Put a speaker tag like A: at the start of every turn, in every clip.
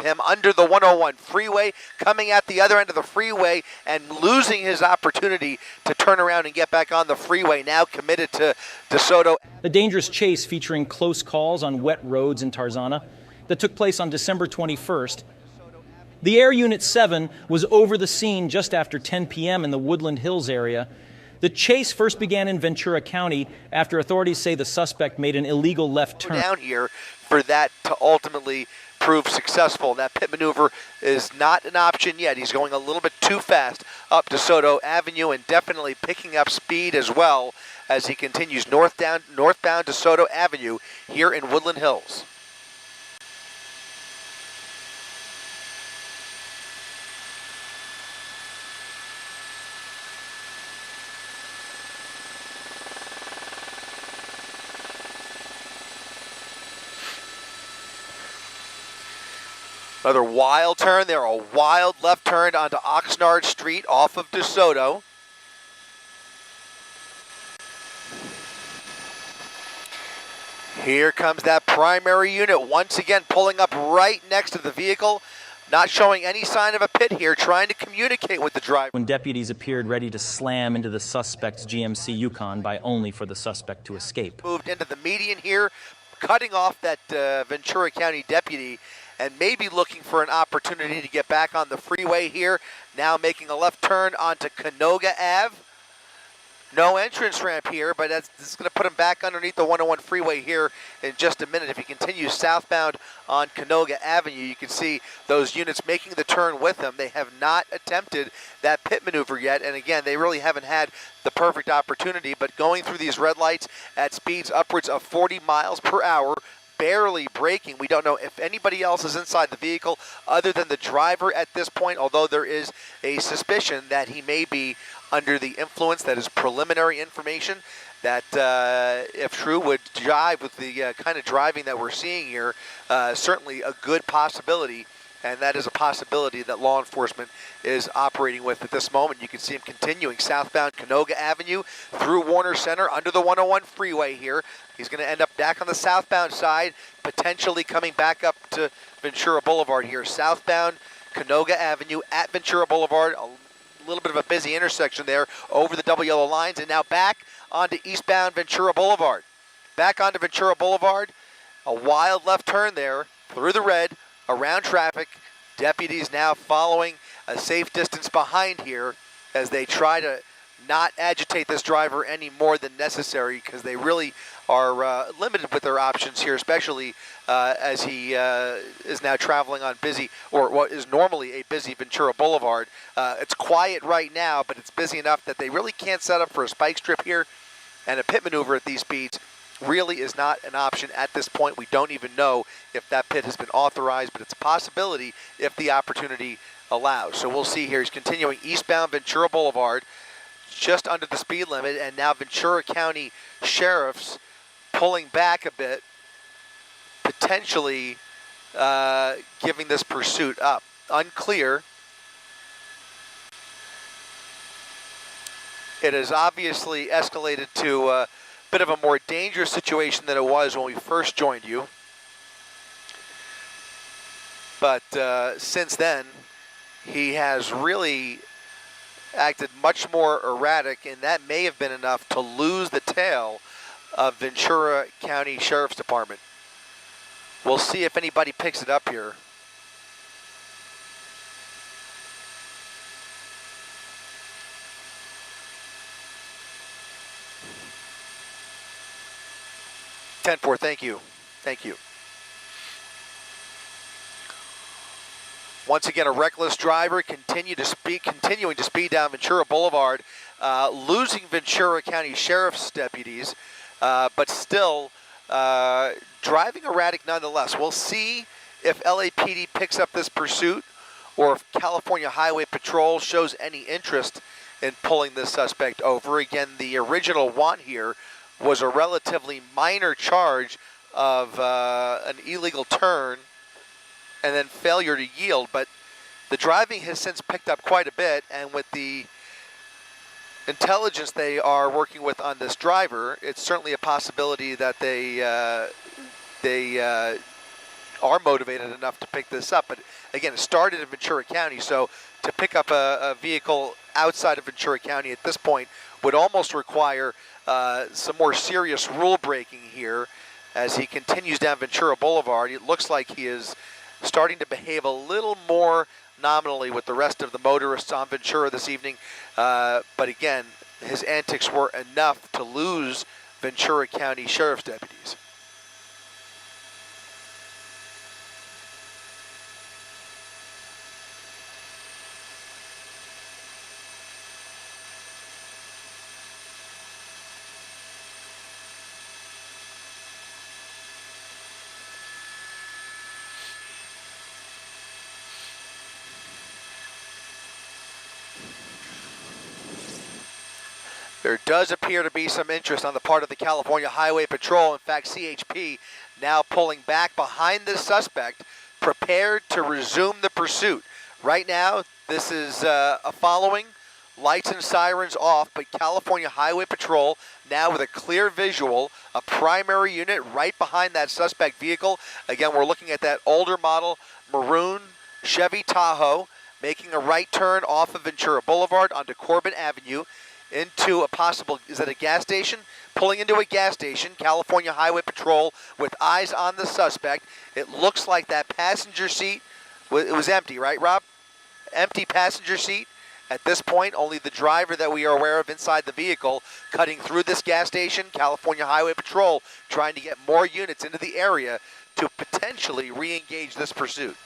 A: him under the 101 freeway, coming at the other end of the freeway and losing his opportunity to turn around and get back on the freeway, now committed to DeSoto.
B: A dangerous chase featuring close calls on wet roads in Tarzana that took place on December 21st. The Air Unit 7 was over the scene just after 10 p.m. in the Woodland Hills area. The chase first began in Ventura County after authorities say the suspect made an illegal left turn.
A: Down here for that to ultimately prove successful. That pit maneuver is not an option yet. He's going a little bit too fast up DeSoto Avenue and definitely picking up speed as well as he continues northbound DeSoto Avenue here in Woodland Hills. Another wild turn there, a wild left turn onto Oxnard Street off of DeSoto. Here comes that primary unit once again pulling up right next to the vehicle, not showing any sign of a pit here, trying to communicate with the driver.
B: When deputies appeared ready to slam into the suspect's GMC Yukon by only for the suspect to escape.
A: Moved into the median here, cutting off that Ventura County deputy and maybe looking for an opportunity to get back on the freeway here. Now making a left turn onto 𝗧𝗃𝗃𝗀𝗃 Ave. No entrance ramp here, but this is going to put him back underneath the 101 freeway here in just a minute. If he continues southbound on 𝗧𝗃𝗃𝗀𝗃 Avenue, you can see those units making the turn with him. They have not attempted that pit maneuver yet, and again, they really haven't had the perfect opportunity, but going through these red lights at speeds upwards of 40 miles per hour, barely braking. We don't know if anybody else is inside the vehicle other than the driver at this point, although there is a suspicion that he may be under the influence. That is preliminary information that, if true, would jive with the kind of driving that we're seeing here. Certainly a good possibility, and that is a possibility that law enforcement is operating with at this moment. You can see him continuing southbound 𝗧𝗃𝗃𝗀𝗃 Avenue through Warner Center under the 101 freeway here. He's going to end up back on the southbound side, potentially coming back up to Ventura Boulevard here. Southbound 𝗧𝗃𝗃𝗀𝗃 Avenue at Ventura Boulevard. A little bit of a busy intersection there over the double yellow lines, and now back onto eastbound Ventura Boulevard. Back onto Ventura Boulevard, a wild left turn there through the red, around traffic. Deputies now following a safe distance behind here as they try to not agitate this driver any more than necessary, because they really are limited with their options here, especially as he is now traveling on busy, or what is normally a busy Ventura Boulevard. It's quiet right now, but it's busy enough that they really can't set up for a spike strip here, and a pit maneuver at these speeds really is not an option at this point. We don't even know if that pit has been authorized, but it's a possibility if the opportunity allows. So we'll see here. He's continuing eastbound Ventura Boulevard, just under the speed limit, and now Ventura County sheriffs pulling back a bit, potentially giving this pursuit up. Unclear. It has obviously escalated to a bit of a more dangerous situation than it was when we first joined you. But since then, he has really acted much more erratic, and that may have been enough to lose the tail of Ventura County Sheriff's Department. We'll see if anybody picks it up here. (10-4), thank you. Thank you. Once again, a reckless driver continuing to speed down Ventura Boulevard, losing Ventura County Sheriff's deputies, but still driving erratic nonetheless. We'll see if LAPD picks up this pursuit or if California Highway Patrol shows any interest in pulling this suspect over. Again, the original want here was a relatively minor charge of an illegal turn and then failure to yield, but the driving has since picked up quite a bit, and with the intelligence they are working with on this driver, it's certainly a possibility that they are motivated enough to pick this up. But again, it started in Ventura County, so to pick up a vehicle outside of Ventura County at this point would almost require some more serious rule breaking here as he continues down Ventura Boulevard. It looks like he is starting to behave a little more nominally with the rest of the motorists on Ventura this evening. But again, his antics were enough to lose Ventura County Sheriff's deputies. There does appear to be some interest on the part of the California Highway Patrol. In fact, CHP now pulling back behind this suspect, prepared to resume the pursuit. Right now, this is a following, lights and sirens off, but California Highway Patrol now with a clear visual, a primary unit right behind that suspect vehicle. Again, we're looking at that older model maroon Chevy Tahoe, making a right turn off of Ventura Boulevard onto Corbin Avenue, into a possible, is that a gas station? Pulling into a gas station, California Highway Patrol with eyes on the suspect. It looks like that passenger seat, it was empty, right, Rob? Empty passenger seat. At this point, only the driver that we are aware of inside the vehicle cutting through this gas station. California Highway Patrol trying to get more units into the area to potentially re-engage this pursuit.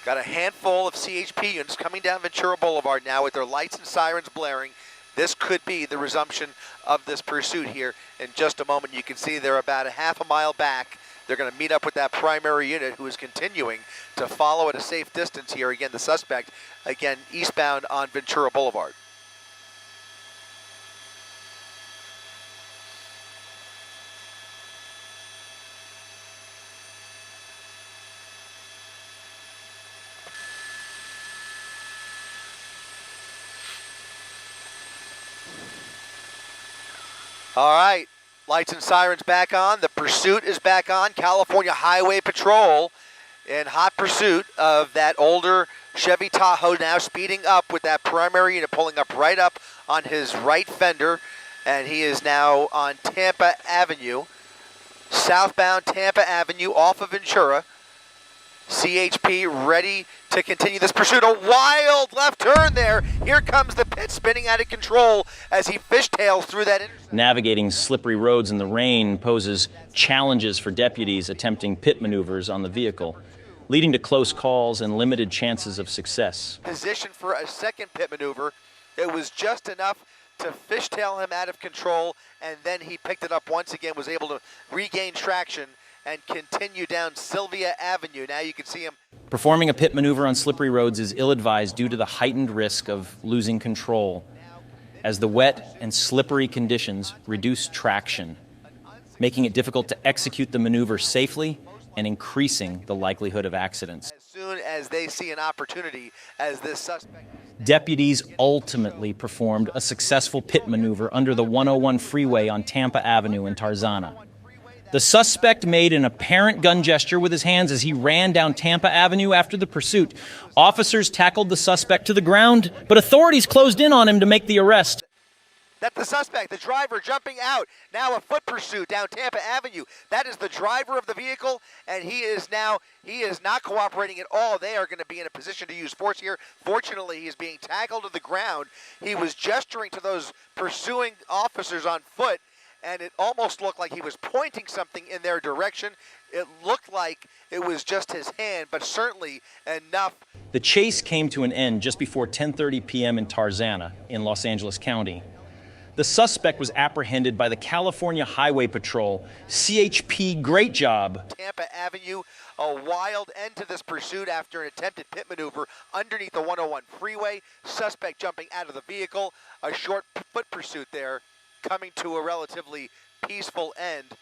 A: Got a handful of CHP units coming down Ventura Boulevard now with their lights and sirens blaring. This could be the resumption of this pursuit here in just a moment. You can see they're about a half a mile back. They're going to meet up with that primary unit who is continuing to follow at a safe distance here. Again, the suspect, again, eastbound on Ventura Boulevard. All right, lights and sirens back on. The pursuit is back on. California Highway Patrol in hot pursuit of that older Chevy Tahoe, now speeding up with that primary unit pulling up right up on his right fender. And he is now on Tampa Avenue, southbound Tampa Avenue off of Ventura. CHP ready to continue this pursuit. A wild left turn there. Here comes the pit spinning out of control as he fishtails through that intersection.
B: Navigating slippery roads in the rain poses challenges for deputies attempting pit maneuvers on the vehicle, leading to close calls and limited chances of success.
A: Position for a second pit maneuver. It was just enough to fishtail him out of control, and then he picked it up once again, was able to regain traction and continue down Sylvia Avenue. Now you can see him.
B: Performing a pit maneuver on slippery roads is ill-advised due to the heightened risk of losing control, as the wet and slippery conditions reduce traction, making it difficult to execute the maneuver safely and increasing the likelihood of accidents.
A: As soon as they see an opportunity as this suspect.
B: Deputies ultimately performed a successful pit maneuver under the 101 freeway on Tampa Avenue in Tarzana. The suspect made an apparent gun gesture with his hands as he ran down Tampa Avenue after the pursuit. Officers tackled the suspect to the ground, but authorities closed in on him to make the arrest.
A: That's the suspect, the driver jumping out. Now a foot pursuit down Tampa Avenue. That is the driver of the vehicle, and he is not cooperating at all. They are going to be in a position to use force here. Fortunately, he is being tackled to the ground. He was gesturing to those pursuing officers on foot, and it almost looked like he was pointing something in their direction. It looked like it was just his hand, but certainly enough.
B: The chase came to an end just before 10:30 p.m. in Tarzana in Los Angeles County. The suspect was apprehended by the California Highway Patrol. CHP, great job.
A: Tampa Avenue, a wild end to this pursuit after an attempted pit maneuver underneath the 101 freeway. Suspect jumping out of the vehicle. A short foot pursuit there, coming to a relatively peaceful end.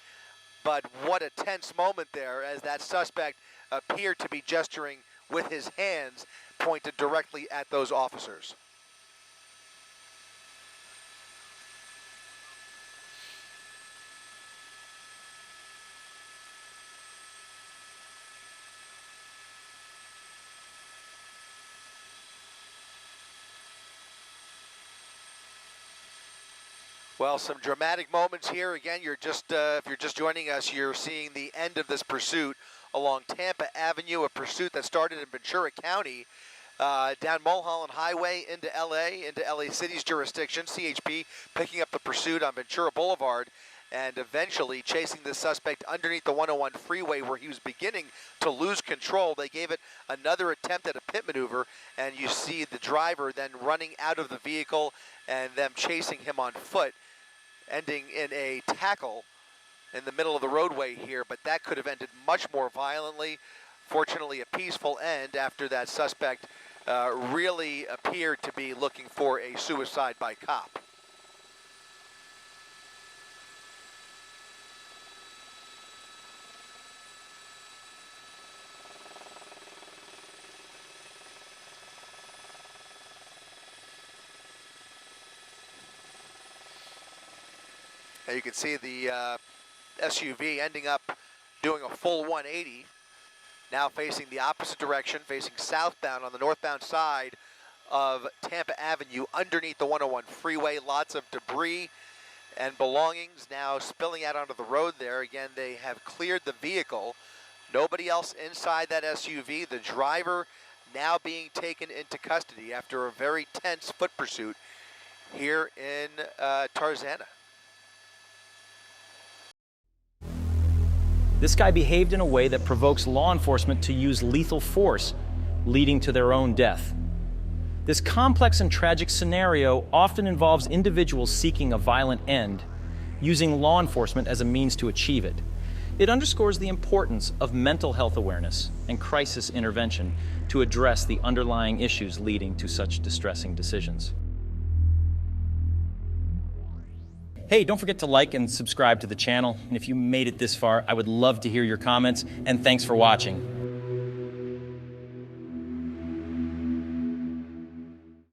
A: But what a tense moment there as that suspect appeared to be gesturing with his hands pointed directly at those officers. Well, some dramatic moments here. Again, you're just if you're just joining us, you're seeing the end of this pursuit along Tampa Avenue, a pursuit that started in Ventura County, down Mulholland Highway into LA, into LA City's jurisdiction. CHP picking up the pursuit on Ventura Boulevard and eventually chasing the suspect underneath the 101 freeway where he was beginning to lose control. They gave it another attempt at a pit maneuver, and you see the driver then running out of the vehicle and them chasing him on foot, ending in a tackle in the middle of the roadway here, but that could have ended much more violently. Fortunately, a peaceful end after that suspect really appeared to be looking for a suicide by cop. And you can see the SUV ending up doing a full 180, now facing the opposite direction, facing southbound on the northbound side of Tampa Avenue underneath the 101 freeway. Lots of debris and belongings now spilling out onto the road there. Again, they have cleared the vehicle. Nobody else inside that SUV. The driver now being taken into custody after a very tense foot pursuit here in Tarzana.
B: This guy behaved in a way that provokes law enforcement to use lethal force, leading to their own death. This complex and tragic scenario often involves individuals seeking a violent end, using law enforcement as a means to achieve it. It underscores the importance of mental health awareness and crisis intervention to address the underlying issues leading to such distressing decisions. Hey, don't forget to like and subscribe to the channel. And if you made it this far, I would love to hear your comments, and thanks for watching.